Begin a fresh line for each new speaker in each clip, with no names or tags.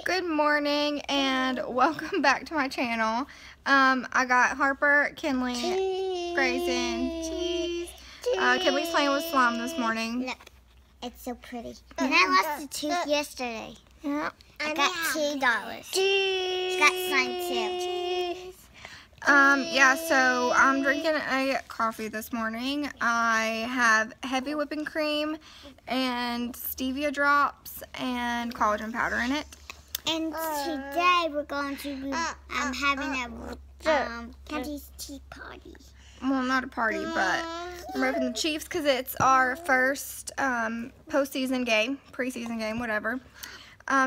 Good morning and welcome back to my channel. I got Harper, Kinley, Grayson, cheese. Kinley's playing with slime this morning.
Look, it's so pretty. And I lost a tooth yesterday.
Yeah.
I got $2. It's got slime too.
Yeah, so I'm drinking a coffee this morning. I have heavy whipping cream and stevia drops and collagen powder in it. And
today we're going to be having a Candy's tea party.
Well, not a party, but I'm repping the Chiefs because it's our first postseason game, preseason game, whatever.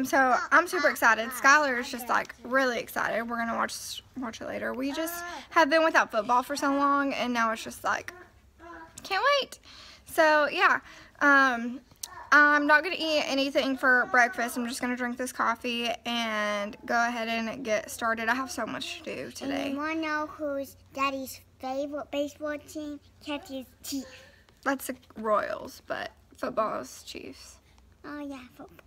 So I'm super excited. Skylar is just like really excited. We're gonna watch it later. We just have been without football for so long, and now it's just like can't wait. So yeah, I'm not gonna eat anything for breakfast. I'm just gonna drink this coffee and go ahead and get started. I have so much to do today.
And you wanna know who's Daddy's favorite baseball team? Catches Chiefs.
That's the Royals, but football is Chiefs.
Oh yeah, football.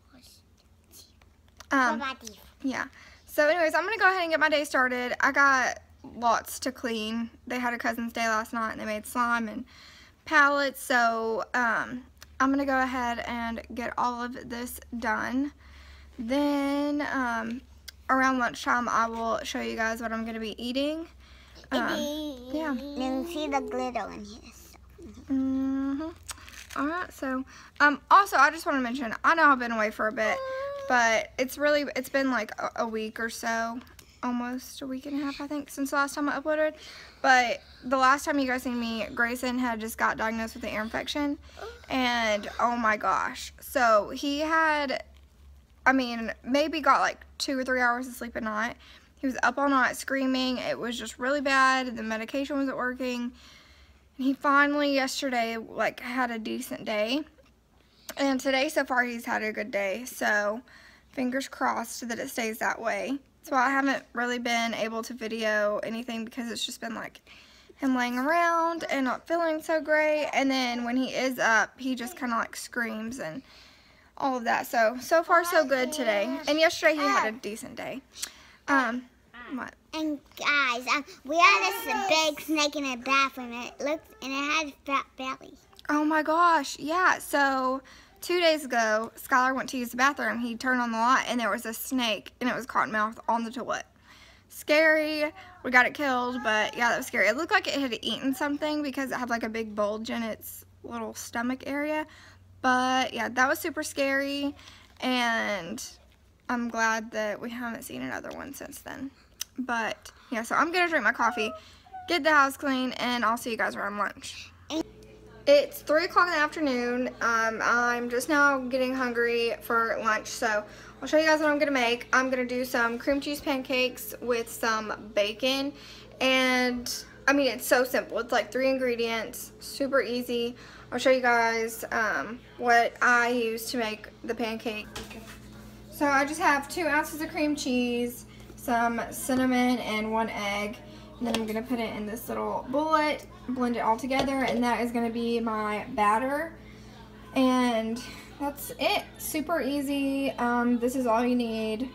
Yeah. So anyways, I'm going to go ahead and get my day started. I got lots to clean. They had a cousin's day last night and they made slime and pallets. So I'm going to go ahead and get all of this done. Then around lunchtime I will show you guys what I'm going to be eating. Yeah.
You see the glitter in here.
Alright, so also I just want to mention, I know I've been away for a bit. But it's been like a week or so, almost a week and a half, I think, since the last time I uploaded. But the last time you guys seen me, Grayson had just got diagnosed with an ear infection. And oh my gosh. So he had, maybe got like 2 or 3 hours of sleep a night. He was up all night screaming. It was just really bad. The medication wasn't working. And he finally, yesterday, like had a decent day. And today, so far, he's had a good day, so fingers crossed that it stays that way. So I haven't really been able to video anything because it's just been like him laying around and not feeling so great. And then when he is up, he just kind of like screams and all of that. So far, so good today. And yesterday, he had a decent day. What?
And guys, we had this big snake in the bathroom, and it had a fat belly.
Oh my gosh, yeah. So 2 days ago, Skylar went to use the bathroom. He turned on the light and there was a snake and it was cottonmouth on the toilet. Scary. We got it killed, but yeah, that was scary. It looked like it had eaten something because it had like a big bulge in its little stomach area. But yeah, that was super scary, and I'm glad that we haven't seen another one since then. But yeah, so I'm gonna drink my coffee, get the house clean, and I'll see you guys around lunch. It's 3 o'clock in the afternoon. I'm just now getting hungry for lunch, so I'll show you guys what I'm going to make. I'm going to do some cream cheese pancakes with some bacon, and it's so simple. It's like 3 ingredients, super easy. I'll show you guys what I use to make the pancake. So I just have 2 ounces of cream cheese, some cinnamon, and 1 egg. And then I'm going to put it in this little bullet, blend it all together, and that is going to be my batter. And that's it. Super easy. This is all you need.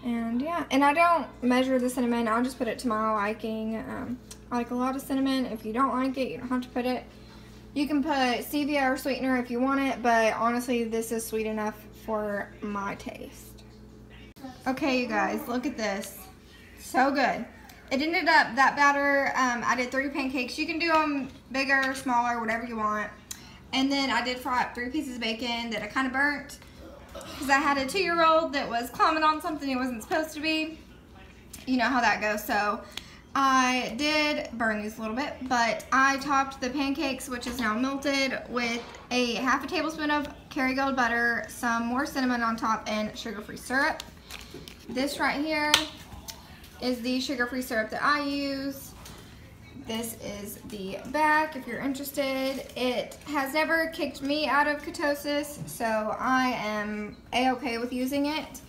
And yeah, and I don't measure the cinnamon. I'll just put it to my liking. I like a lot of cinnamon. If you don't like it, you don't have to put it. You can put stevia or sweetener if you want it, but honestly, this is sweet enough for my taste. Okay, you guys, look at this. So good. It ended up, that batter, I did 3 pancakes. You can do them bigger, smaller, whatever you want. And then I did fry up 3 pieces of bacon that I kind of burnt because I had a 2-year-old that was climbing on something he wasn't supposed to be. You know how that goes. So I did burn these a little bit, but I topped the pancakes, which is now melted, with a half a tablespoon of Kerrygold butter, some more cinnamon on top, and sugar-free syrup. This right here is the sugar-free syrup that I use. This is the back if you're interested. It has never kicked me out of ketosis, so I am a-okay with using it.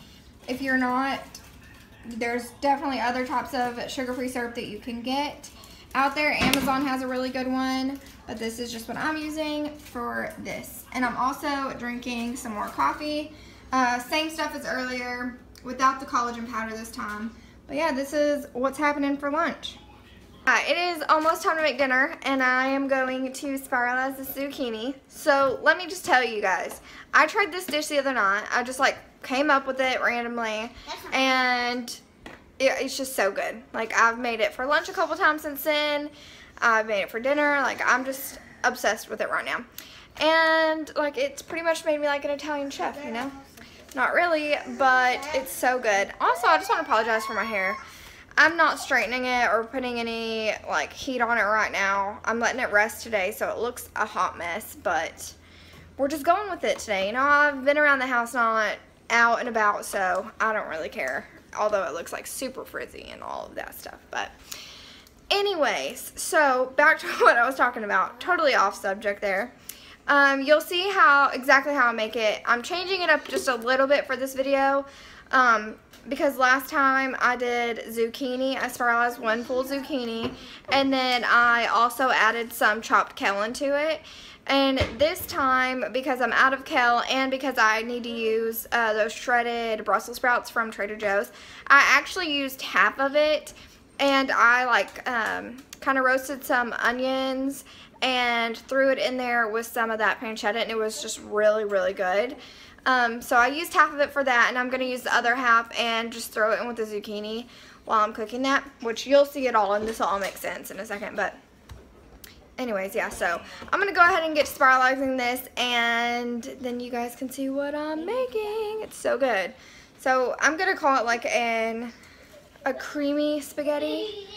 If you're not, there's definitely other types of sugar-free syrup that you can get out there. Amazon has a really good one, but this is just what I'm using for this. And I'm also drinking some more coffee. Same stuff as earlier. without the collagen powder this time. But yeah, this is what's happening for lunch. It is almost time to make dinner, and I am going to spiralize the zucchini. So let me just tell you guys, I tried this dish the other night. I just like came up with it randomly, and it's just so good. Like, I've made it for lunch a couple times since then. I've made it for dinner. Like, I'm just obsessed with it right now. And like, it's pretty much made me like an Italian chef, you know? Not really, but it's so good. Also, I just want to apologize for my hair. I'm not straightening it or putting any like heat on it right now. I'm letting it rest today, so it looks a hot mess, but we're just going with it today. You know, I've been around the house, not out and about, so I don't really care. Although it looks like super frizzy and all of that stuff. But anyways, so back to what I was talking about. Totally off subject there. You'll see exactly how I make it. I'm changing it up just a little bit for this video. Because last time I did zucchini, I spiralized one full zucchini, and then I also added some chopped kale into it. And this time, because I'm out of kale and because I need to use those shredded Brussels sprouts from Trader Joe's, I actually used half of it, and I like kind of roasted some onions and threw it in there with some of that pancetta, and it was just really, really good. So I used half of it for that, and I'm going to use the other half and just throw it in with the zucchini while I'm cooking that, which you'll see it all, and this will all make sense in a second. But anyways, yeah, so I'm going to go ahead and get spiralizing this, and then you guys can see what I'm making. It's so good. So I'm going to call it like a creamy spaghetti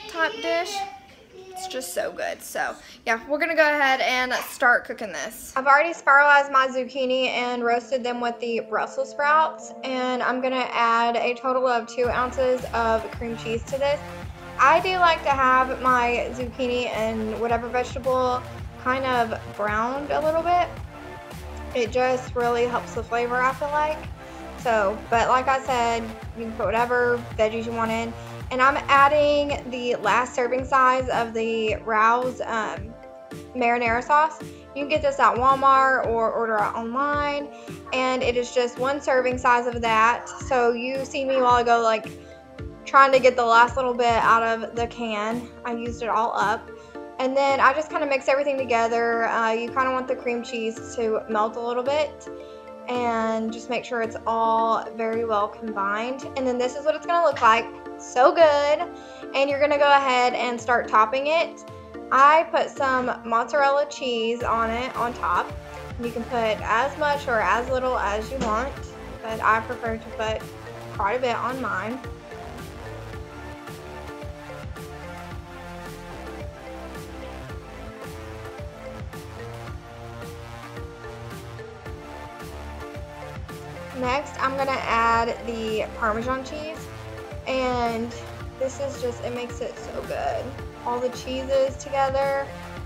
type dish. It's just so good. So yeah, we're gonna go ahead and start cooking this. I've already spiralized my zucchini and roasted them with the Brussels sprouts, and I'm gonna add a total of 2 ounces of cream cheese to this. I do like to have my zucchini and whatever vegetable kind of browned a little bit. It just really helps the flavor, I feel like. So, but like I said, you can put whatever veggies you want in. And I'm adding the last serving size of the Rouse marinara sauce. You can get this at Walmart or order it online. And it is just 1 serving size of that. So you see me a while ago like trying to get the last little bit out of the can. I used it all up. And then I just kind of mix everything together. You kind of want the cream cheese to melt a little bit. And just make sure it's all very well combined. And then this is what it's going to look like. So good. And you're going to go ahead and start topping it. I put some mozzarella cheese on it on top. You can put as much or as little as you want, but I prefer to put quite a bit on mine. Next, I'm going to add the Parmesan cheese, and this is just, it makes it so good. All the cheeses together.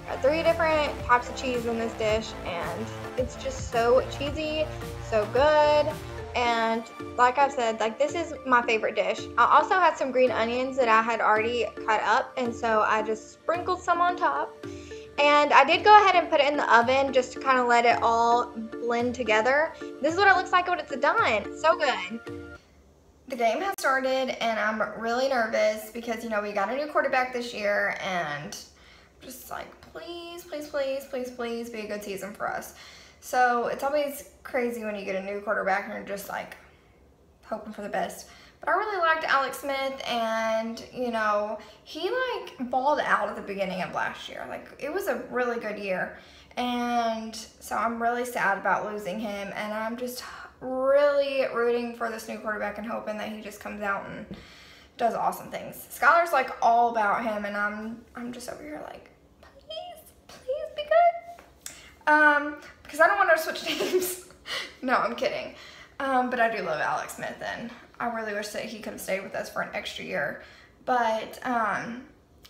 Got 3 different types of cheese in this dish, and it's just so cheesy, so good. And like I said, like, this is my favorite dish. I also had some green onions that I had already cut up, and so I just sprinkled some on top. And I did go ahead and put it in the oven just to kind of let it all blend together. This is what it looks like when it's done. So good. The game has started, and I'm really nervous because, you know, we got a new quarterback this year, and just like, please, please, please, please, please be a good season for us. So it's always crazy when you get a new quarterback and you're just like hoping for the best. But I really liked Alex Smith, and, you know, he like balled out at the beginning of last year. Like, it was a really good year. And so I'm really sad about losing him, and I'm just really rooting for this new quarterback and hoping that he just comes out and does awesome things. Skylar's like all about him, and I'm just over here like, please be good. Because I don't want to switch teams. No, I'm kidding. But I do love Alex Smith, and I really wish that he could have stayed with us for an extra year. But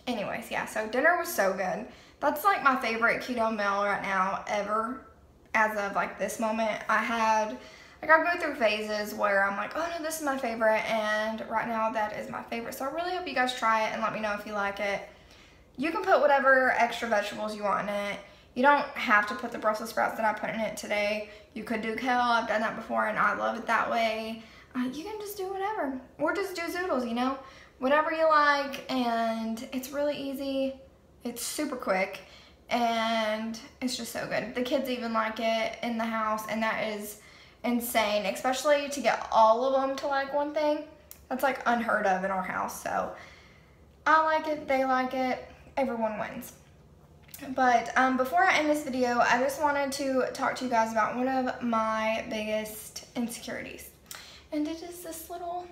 anyways, yeah, so dinner was so good. That's like my favorite keto meal right now ever, as of like this moment. I go through phases where I'm like, oh no, this is my favorite, and right now that is my favorite. So I really hope you guys try it and let me know if you like it. You can put whatever extra vegetables you want in it. You don't have to put the Brussels sprouts that I put in it today. You could do kale. I've done that before, and I love it that way. you can just do whatever. Or just do zoodles, you know? Whatever you like, and it's really easy. It's super quick, and it's just so good. The kids even like it in the house, and that is insane, especially to get all of them to like one thing. That's like unheard of in our house. So I like it, they like it, everyone wins. But before I end this video, I just wanted to talk to you guys about one of my biggest insecurities, and it is this little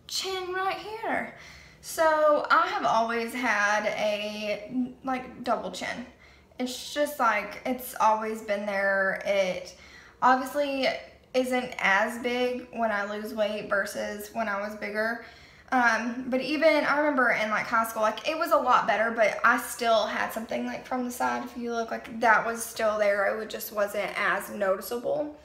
chin right here. So I have always had a like double chin. It's just like, it's always been there. It obviously isn't as big when I lose weight versus when I was bigger. But even, I remember in like high school, like it was a lot better, but I still had something like from the side. If you look, like that was still there. It just wasn't as noticeable.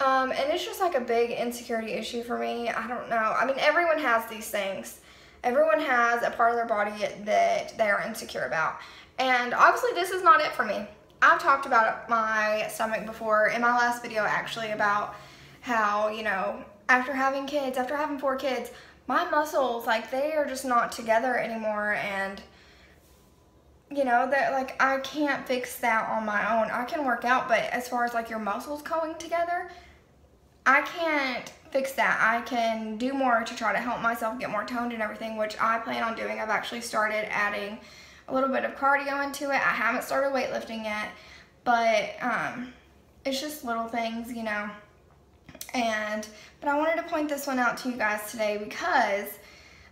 And it's just like a big insecurity issue for me. I don't know. I mean, everyone has these things. Everyone has a part of their body that they are insecure about. And obviously this is not it for me. I've talked about my stomach before in my last video actually, about how, you know, after having kids, after having 4 kids, my muscles, like they are just not together anymore, and you know, that like I can't fix that on my own. I can work out, but as far as like your muscles going together, I can't fix that. I can do more to try to help myself get more toned and everything, which I plan on doing. I've actually started adding a little bit of cardio into it. I haven't started weightlifting yet, but it's just little things, you know. But I wanted to point this one out to you guys today because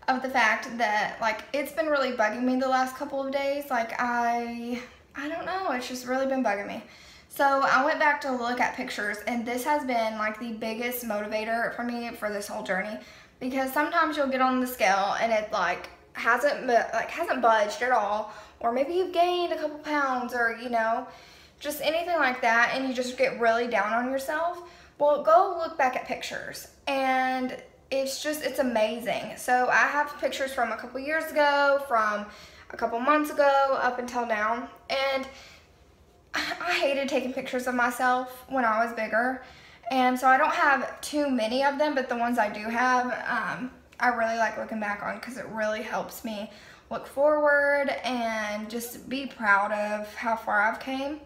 of the fact that like it's been really bugging me the last couple of days. Like I don't know, it's just really been bugging me. So I went back to look at pictures, and this has been like the biggest motivator for me for this whole journey, because sometimes you'll get on the scale and it like hasn't budged at all, or maybe you've gained a couple pounds, or you know, just anything like that, and you just get really down on yourself. Well, go look back at pictures, and it's amazing. So I have pictures from a couple years ago, from a couple months ago, up until now, and I hated taking pictures of myself when I was bigger, and so I don't have too many of them, but the ones I do have, I really like looking back on, because it really helps me look forward and just be proud of how far I've came.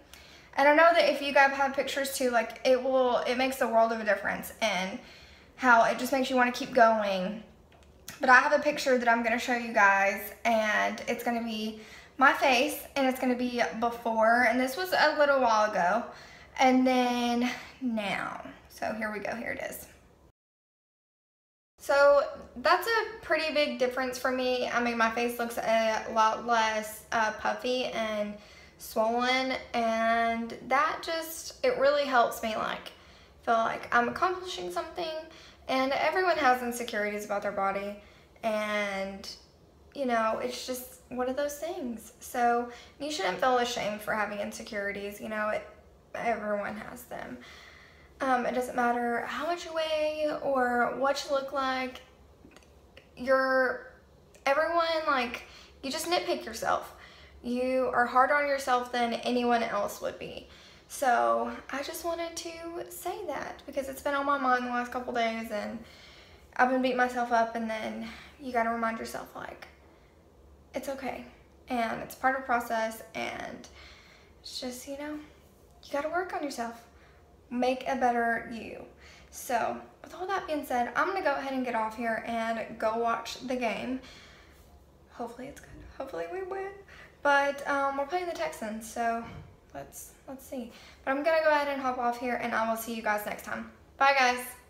And I know that if you guys have pictures too, like it makes the world of a difference, and how it just makes you want to keep going. But I have a picture that I'm going to show you guys, and it's going to be my face, and it's going to be before, and this was a little while ago, and then now. So here we go, here it is. So that's a pretty big difference for me. I mean, my face looks a lot less puffy and swollen, and that just, it really helps me like feel like I'm accomplishing something. And everyone has insecurities about their body, and you know, it's just one of those things. So you shouldn't feel ashamed for having insecurities. You know, everyone has them. It doesn't matter how much you weigh or what you look like. Everyone, like, you just nitpick yourself. You are harder on yourself than anyone else would be. So I just wanted to say that, because it's been on my mind the last couple days, and I've been beating myself up, and then you gotta remind yourself like, it's okay, and it's part of the process, and it's just, you know, you gotta work on yourself, make a better you. So with all that being said, I'm gonna go ahead and get off here and go watch the game. Hopefully it's good, hopefully we win. But we're playing the Texans, so let's see. But I'm gonna go ahead and hop off here, and I will see you guys next time. Bye guys.